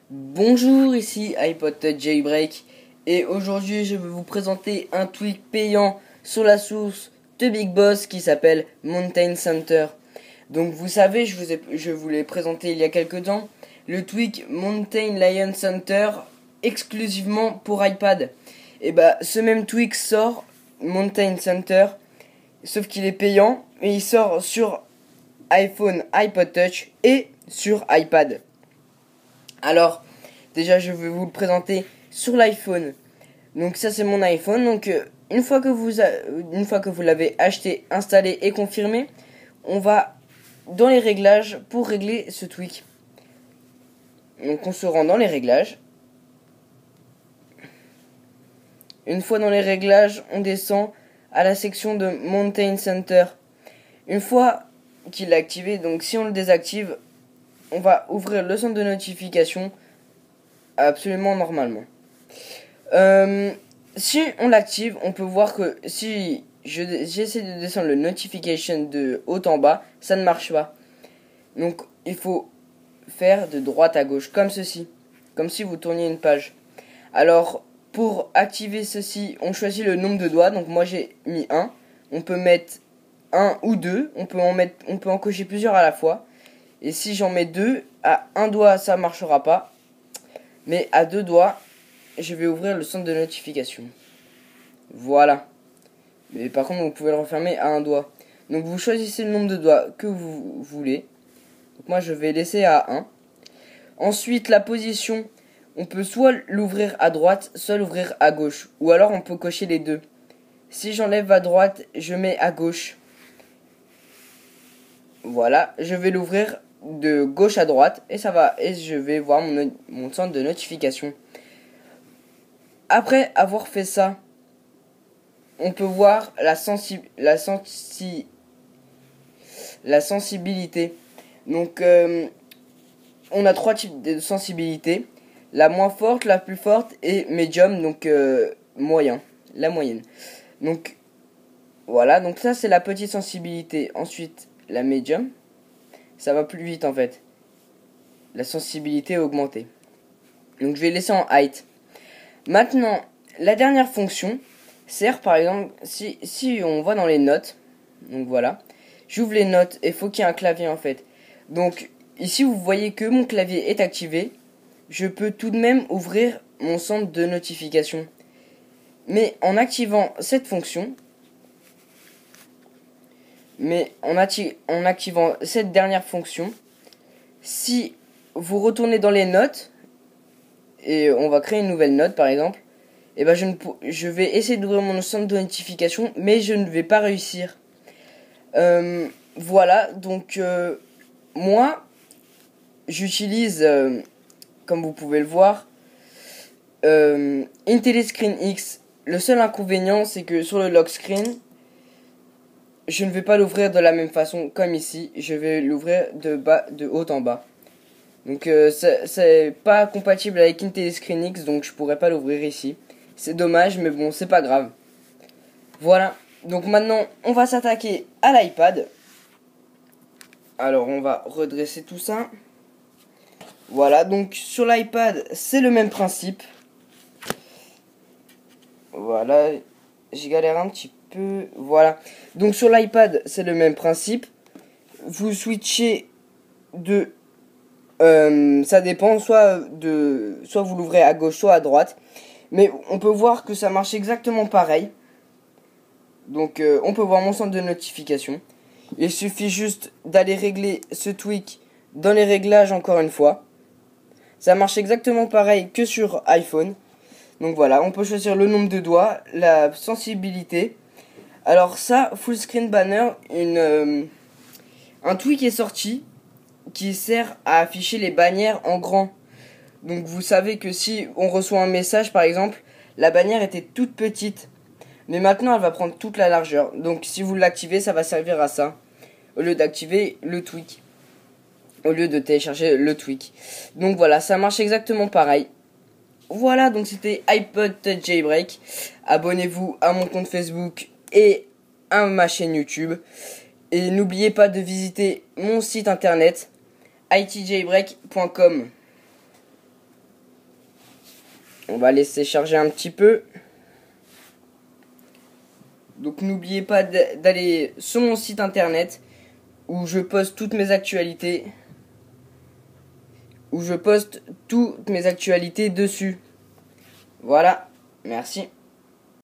Bonjour, ici iPod Touch Jailbreak et aujourd'hui je vais vous présenter un tweak payant sur la source de Big Boss qui s'appelle Mountain Center. Donc vous savez, je vous l'ai présenté il y a quelques temps, le tweak Mountain Lion Center exclusivement pour iPad. Et bah ce même tweak sort Mountain Center, sauf qu'il est payant et il sort sur iPhone, iPod Touch et sur iPad. Alors, déjà, je vais vous le présenter sur l'iPhone. Donc ça, c'est mon iPhone. Donc, une fois que vous l'avez acheté, installé et confirmé, on va dans les réglages pour régler ce tweak. Donc, on se rend dans les réglages. Une fois dans les réglages, on descend à la section de Mountain Center. Une fois qu'il est activé, donc si on le désactive, on va ouvrir le centre de notification absolument normalement. Si on l'active, on peut voir que si j'essaie de descendre le notification de haut en bas, ça ne marche pas. Donc il faut faire de droite à gauche, comme ceci, comme si vous tourniez une page. Alors pour activer ceci, on choisit le nombre de doigts. Donc moi j'ai mis 1. On peut mettre 1 ou 2. On peut en cocher plusieurs à la fois. Et si j'en mets 2, à un doigt ça marchera pas. Mais à 2 doigts, je vais ouvrir le centre de notification. Voilà. Mais par contre, vous pouvez le refermer à un doigt. Donc vous choisissez le nombre de doigts que vous voulez. Donc moi, je vais laisser à 1. Ensuite, la position, on peut soit l'ouvrir à droite, soit l'ouvrir à gauche. Ou alors, on peut cocher les deux. Si j'enlève à droite, je mets à gauche. Voilà, je vais l'ouvrir de gauche à droite et ça va, et je vais voir mon centre de notification. Après avoir fait ça, on peut voir la sensibilité. Donc on a 3 types de sensibilité: la moins forte, la plus forte et medium, donc moyen, la moyenne. Donc voilà, donc ça c'est la petite sensibilité. Ensuite la medium, ça va plus vite en fait. La sensibilité est augmentée. Donc je vais laisser en height. Maintenant, la dernière fonction sert par exemple, si on va dans les notes, donc voilà, j'ouvre les notes et il faut qu'il y ait un clavier en fait. Donc ici vous voyez que mon clavier est activé, je peux tout de même ouvrir mon centre de notification. Mais en activant cette fonction, en activant cette dernière fonction, si vous retournez dans les notes, et on va créer une nouvelle note par exemple, et ben je vais essayer d'ouvrir mon centre de notification, mais je ne vais pas réussir. Voilà, donc moi, j'utilise, comme vous pouvez le voir, IntelliScreen X. Le seul inconvénient, c'est que sur le lock screen, je ne vais pas l'ouvrir de la même façon comme ici. Je vais l'ouvrir de haut en bas. Donc c'est pas compatible avec IntelliScreen X, donc je pourrais pas l'ouvrir ici. C'est dommage, mais bon, c'est pas grave. Voilà, donc maintenant on va s'attaquer à l'iPad. Alors on va redresser tout ça. Voilà, donc sur l'iPad c'est le même principe. Voilà, j'ai galéré un petit peu. Voilà, donc sur l'iPad c'est le même principe. Vous switchez de... ça dépend, soit vous l'ouvrez à gauche, soit à droite. Mais on peut voir que ça marche exactement pareil. Donc on peut voir mon centre de notification. Il suffit juste d'aller régler ce tweak dans les réglages encore une fois. Ça marche exactement pareil que sur iPhone. Donc voilà, on peut choisir le nombre de doigts, la sensibilité. Alors ça, full screen banner, un tweak est sorti qui sert à afficher les bannières en grand. Donc vous savez que si on reçoit un message par exemple, la bannière était toute petite. Mais maintenant elle va prendre toute la largeur. Donc si vous l'activez, ça va servir à ça. Au lieu d'activer le tweak. Au lieu de télécharger le tweak. Donc voilà, ça marche exactement pareil. Voilà, donc c'était iPod Touch Jailbreak. Abonnez-vous à mon compte Facebook et à ma chaîne YouTube. Et n'oubliez pas de visiter mon site internet itjailbreak.com. On va laisser charger un petit peu. Donc n'oubliez pas d'aller sur mon site internet où je poste toutes mes actualités. Dessus. Voilà, merci.